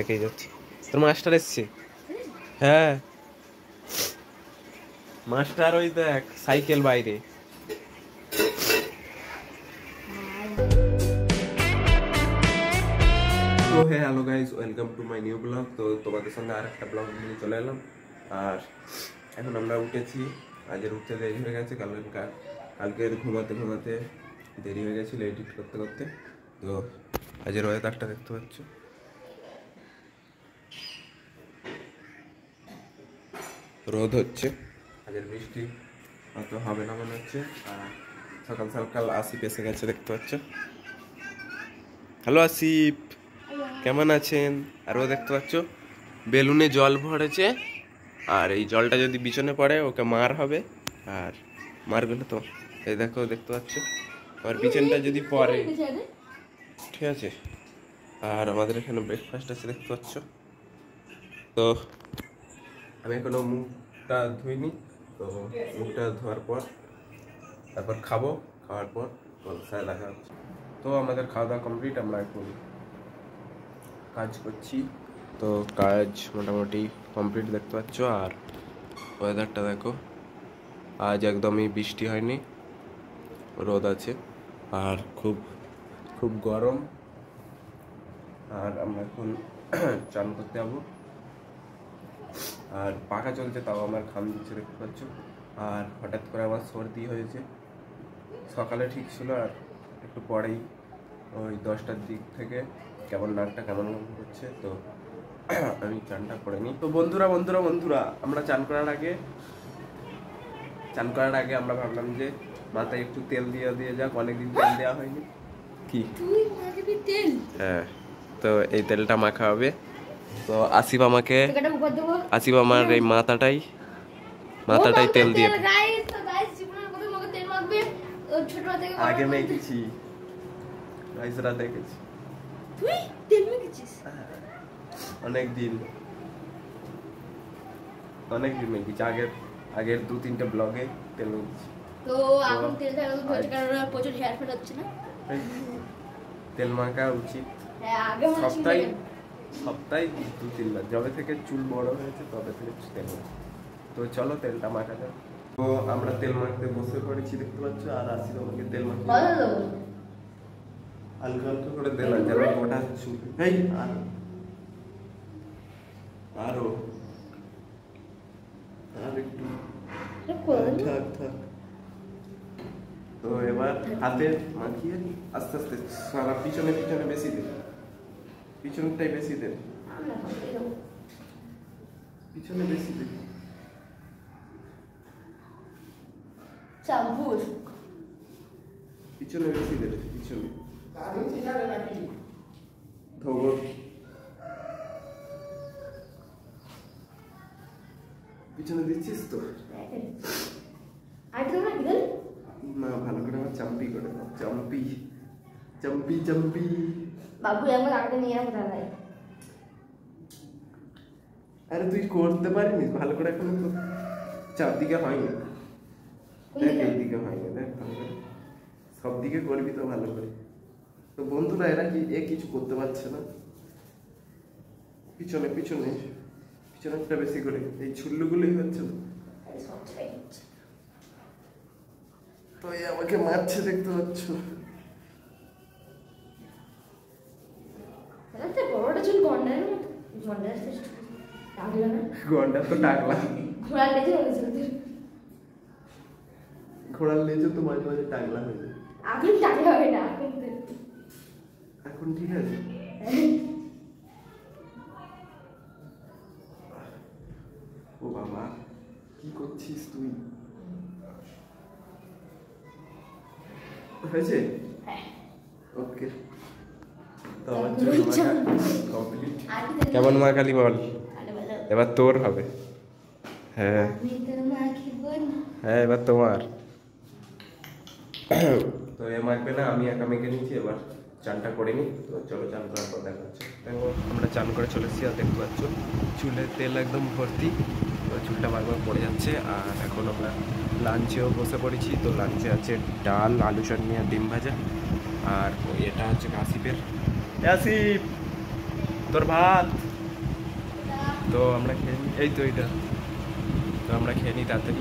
দেখেই যাচ্ছি। তোর মাস্টার এসছে? হ্যাঁ মাস্টার, ওই দেখ সাইকেল বাইরে। তো hello guys, welcome to my new blog. তো তোমাদের সঙ্গে আর একটা ব্লগ নিয়ে চলে এলাম। আর এখন আমরা উঠেছি। আজের উঠতে দেরি হয়ে গেছে, কালকে ঘুমাতে ঘুমাতে দেরি হয়ে গেছিলো এডিট করতে করতে। তো আজের ওয়েদারটা দেখতে পাচ্ছ, রোদ হচ্ছে, আজের বৃষ্টি হয়তো হবে না মনে হচ্ছে। আর সকাল সকাল আসিফ এসে গেছে দেখতে পাচ্ছ। হ্যালো আসিফ, কেমন আছেন? আর ও দেখতে পাচ্ছ বেলুনে জল ভরেছে, আর এই জলটা যদি বিছনে পড়ে ওকে মার হবে। আর মারগুলো তো এই দেখো দেখতে পাচ্ছ, আর বিছনটা যদি পড়ে ঠিক আছে। আর আমাদের এখানে ব্রেকফাস্ট আছে দেখতে পাচ্ছ। তো আমি এখনো মুখটা ধুইনি, তো মুখটা ধোয়ার পর তারপর খাওয়ার পর কলসায় দেখা হচ্ছে। তো আমাদের খাওয়া দাওয়া কমপ্লিট, আমরা এখন কাজ করছি। তো কাজ মোটামুটি কমপ্লিট দেখতে পাচ্ছ। আর ওয়েদারটা দেখো, আজ একদমই বৃষ্টি হয়নি, রোদ আছে আর খুব খুব গরম। আর আমরা এখন চান করতে যাবো। আর পাখা চলছে, তাও আমার ঘাম দিচ্ছে দেখতে পাচ্ছ। আর হঠাৎ করে আমার সর্দি হয়েছে, সকালে ঠিক ছিল, আর একটু পরেই ওই 10টার দিক থেকে কেমন নাকটা কেমন করছে। তো আমি চানটা করে নিই। তো বন্ধুরা আমরা চান করার আগে আমরা ভাবলাম যে মাথায় একটু তেল দিয়ে যাক, অনেকদিন তেল দেওয়া হয়নি। কি হ্যাঁ, তো এই তেলটা মাখা হবে। তো আসিফ আমার এই মাথাটাই তেল দিয়ে আগে মেখেছি, রাইসরা দেখেছি। তুই তেল মেখেছিস? অনেকদিন মেখেছি, আগের 2-3টে ব্লগে তেল মেখেছি। তো এখন তেলটা কারণ প্রচুর হেয়ার ফল হচ্ছে না, তেল মাখা উচিত। হ্যাঁ, আগে সপ্তাহে 2-3 বার, যবে থেকে চুল বড় হয়েছে তবে থেকে তেল মাখা। তো চলো তেলটা মাখা যাক। তো আমরা তেল মাখতে বসে পড়েছি দেখতে পাচ্ছ। আর আসিফ আমাকে তেল মাখতে হালকা হালকা করে তেল আছে, আমার গোটা চুল এই আরো আর একটু থাক। তো এবার হাতে মাখিয়ে আস্তে আস্তে সারা পিছনে বেশি দে, পিছনটাই বেশি দে, পিছনে বেশি দে। পিছনে বেশি দে, পিছনে ধোবো। পিছনে দিচ্ছিস তো না, ভালো করে আমার চাম্পি করে চাম্পি বাবু আমার আগে নিয়ে যাবো দাঁড়াই। আরে তুই করতে পারিনি ভালো করে, এখন তো চারদিকে হয়নি, দেখ এইদিকে হয়নি, দেখ ভালো করে সব দিকে করবি তো ভালো করে। তো বন্ধুরা এরা কিছু করতে পারছে না, পিছনেরটা বেশি করে, এই ছুল্লুগুলোই হচ্ছে তো। তো এই আমাকে মারছে দেখতে পাচ্ছ। গন্ডা তো টাকলা, ঘোড়ার লেজে তো মাঝে মাঝে টাকলা হয়ে যায়। এখন ঠিক আছে। ও বাবা, কি করছিস তুই? হয়েছে? ওকে, তো আমার কমপ্লিট। কেমন মাখালি বল, এবার তোর হবে। হ্যাঁ এবার তোমার। তো এ মাখবে না, আমি একা মেখে নিচ্ছি। এবার চানটা করে নিই। তো চলো চান করার পর দেখা হচ্ছে। দেখো আমরা চান করে চলে এসেছি, আর দেখতে পাচ্ছ চুলে তেল একদম ভর্তি, তো চুলটা বারবার পড়ে যাচ্ছে। আর এখন আমরা লাঞ্চেও বসে পড়েছি। তো লাঞ্চে আছে ডাল, আলু চাটনি আর ডিম ভাজা। আর এটা হচ্ছে আসিফের। আসিফ তোর ভাত। তো আমরা খেয়ে নিই, এই তো এইটা। তো আমরা খেয়ে নিই তাড়াতাড়ি।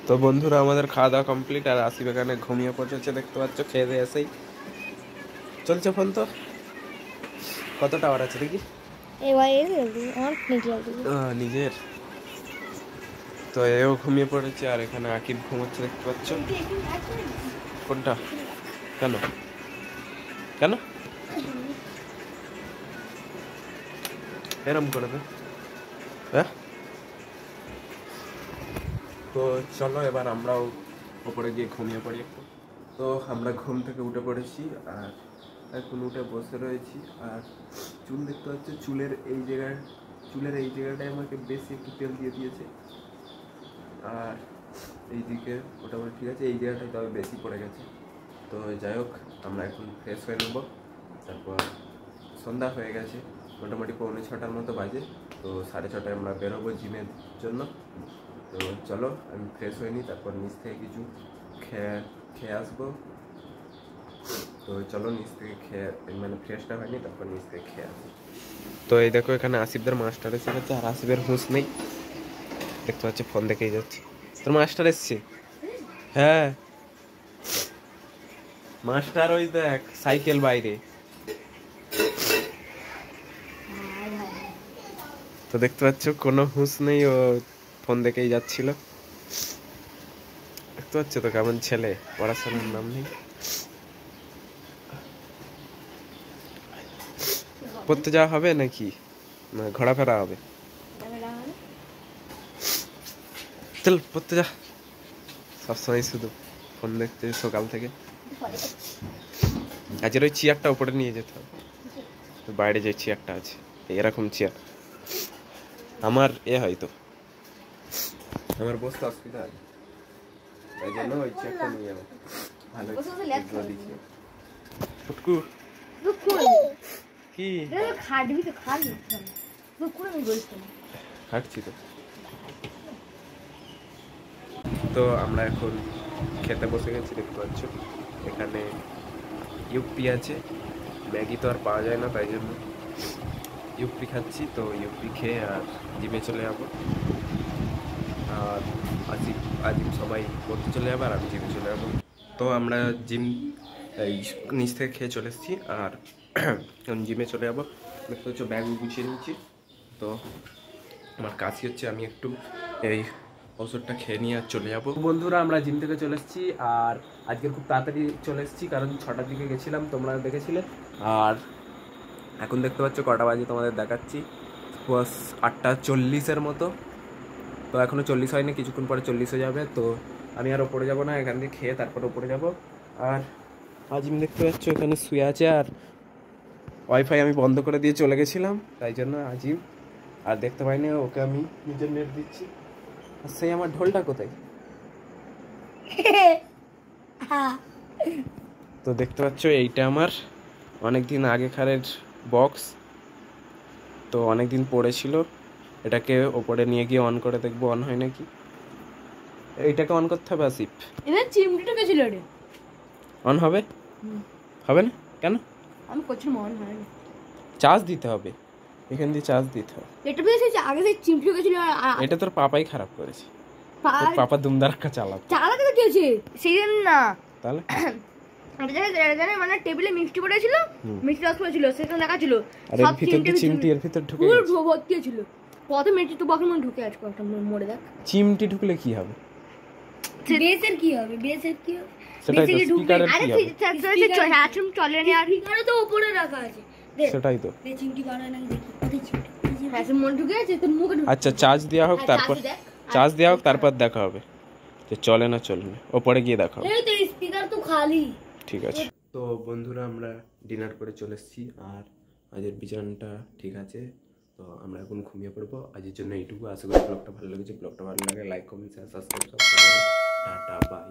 তো বন্ধুরা আমাদের খাওয়া দাওয়া কমপ্লিট, আর আসিফ এখানে ঘুমিয়ে পড়েছে দেখতে পাচ্ছ, খেয়ে দিয়ে এসেই চলছে ফোন। তো কত টাওয়ার আছে দেখি নিজের। তো এও ঘুমিয়ে পড়েছে, আর এখানে আকিব ঘুমোচ্ছে দেখতে পাচ্ছ। কোনটা? কেন কেন এরম করে দে? হ্যাঁ, তো চলো এবার আমরাও ওপরে গিয়ে ঘুমিয়ে পড়ি একটু। তো আমরা ঘুম থেকে উঠে পড়েছি, আর এখন উঠে বসে রয়েছি। আর চুল দেখতে পাচ্ছি, চুলের এই জায়গাটায় আমাকে বেশি একটু তেল দিয়ে দিয়েছে, আর এইদিকে মোটামুটি ঠিক আছে, এই জায়গাটায় তবে বেশি পড়ে গেছে। তো যাই হোক, আমরা এখন ফ্রেশ হয়ে নেব। তারপর সন্ধ্যা হয়ে গেছে, মোটামুটি 6:45 মতো বাজে। তো 6:30টায় আমরা বেরোবো জিমের জন্য। তো চলো আমি ফ্রেশ হয়ে নিই, তারপর নিচ থেকে কিছু খেয়ে আসবো। তো চলো নিচ থেকে খেয়ে, মানে ফ্রেশটা হয়নি, তারপর নিচ থেকে খেয়ে আসবো। তো এই দেখো এখানে আসিফদের মাস্টার এসে গেছে, আর আসিফের হুঁশ নেই দেখতে পাচ্ছি, ফোন দেখেই যাচ্ছে। তোর মাস্টার এসছে? হ্যাঁ মাস্টার, ওই দেখ সাইকেল বাইরে। তো দেখতে পাচ্ছ কোনো হুঁশ নেই, ও ফোন দেখেই যাচ্ছিল। দেখতে পাচ্ছ তো কেমন ছেলে, পড়াশোনার নাম নেই। পড়তে যাওয়া হবে নাকি না ঘোরাফেরা হবে? চল পড়তে যা, সবসময় শুধু ফোন দেখতে সকাল থেকে। আজের ওই চেয়ারটা উপরে নিয়ে যেতে হবে, বাইরে যে চেয়ারটা আছে এরকম চেয়ার আমার হয়তো আমার বসতে অসুবিধা হয়, তাই জন্য ওই চেয়ারটা নিয়ে যাবো। ভালো ফুটকু কি হাঁটছি তো। তো আমরা এখন খেতে বসে গেছি দেখতে পাচ্ছ, এখানে ইউপি আছে, ম্যাগি তো আর পাওয়া যায় না, তাই জন্য ইউপি খাচ্ছি। তো ইউপি খেয়ে আর জিমে চলে যাবো, আর আজিম সবাই পড়তে চলে যাবে, আর আমি জিমে চলে যাবো। তো আমরা জিম এই নিচ থেকে খেয়ে চলে এসেছি, আর জিমে চলে যাবো। দেখতে পাচ্ছ ব্যাগ গুছিয়ে নিচ্ছি। তো আমার কাশি হচ্ছে, আমি একটু এই ওষুধটা খেয়ে নিয়ে আর চলে যাবো। বন্ধুরা আমরা জিম থেকে চলে এসেছি, আর আজকে খুব তাড়াতাড়ি চলে এসেছি, কারণ 6টার দিকে গেছিলাম, তোমরা দেখেছিলে। আর এখন দেখতে পাচ্ছ কটা বাজে তোমাদের দেখাচ্ছি, বাস 8:40 মতো। তো এখনও 40 হয়নি, কিছুক্ষণ পরে 40 হয়ে যাবে। তো আমি আর ওপরে যাবো না, এখান থেকে খেয়ে তারপরে ওপরে যাবো। আর আজিম দেখতে পাচ্ছ এখানে শুয়ে আছে, আর ওয়াইফাই আমি বন্ধ করে দিয়ে চলে গেছিলাম, তাই জন্য আজিম আর দেখতে পাইনি, ওকে আমি নিজের নেট দিচ্ছি। আর সেই আমার ঢোলটা কোথায়? তো দেখতে পাচ্ছ এইটা আমার অনেক দিন আগেকারের বক্স, তো অনেক দিন পড়েছিল। এটাকে ওপরে নিয়ে গিয়ে অন করে দেখবো অন হয় নাকি। এইটাকে অন করতে হবে আসিফ। এটা চিমটি ঢুকেছিল রে, অন হবে? হবে না কেন? আমি করছি মন হয় না, চার্জ দিতে হবে, এখান দিয়ে চার্জ দিতে হবে। এটা বেশ আগে থেকে চিমটি ঢুকেছিল। এটা তোর পাপাই খারাপ করেছে, তোর পাপা দুমদারাক্কা চালাতে তো দিয়েছে সেই জন্য না, তাহলে মানে টেবিলে মিষ্টি পড়েছিল, মিষ্টি রস পড়েছিল, সেখানে দেখা ছিল সব চিমটি এর ভিতর ঢুকে গেছে, ভর্তি ছিল। কত মিষ্টি তো বাকি মনে ঢুকে আছে, কত মরে দেখ। চিমটি ঢুকলে কি হবে? বেসের কি হবে? বেসের কি হবে? সেটাই তো, স্পিকারের কি হবে? আরে চলে না, আর স্পিকারও তো উপরে রাখা আছে, সেটাই তো। চিমটি বাড়া না দেখি, কত চিমটি হ্যাঁ মন ঢুকে আছে তোর মুখে। আচ্ছা চার্জ দেওয়া হোক, তারপর চার্জ দেওয়া হোক, তারপর দেখা হবে যে চলে না ওপরে গিয়ে দেখা হবে। এই তো স্পিকার তো খালি। ঠিক আছে। তো বন্ধুরা আমরা ডিনার করে চলে এসেছি, আর আজের বিছানাটা ঠিক আছে। তো আমরা এখন ঘুমিয়ে পড়বো। আজের জন্য এইটুকু। আশা করি ব্লগটা ভালো লেগেছে। ব্লগটা ভালো লাগে লাইক কমেন্ট শেয়ার সাবস্ক্রাইব সব। Tata bye.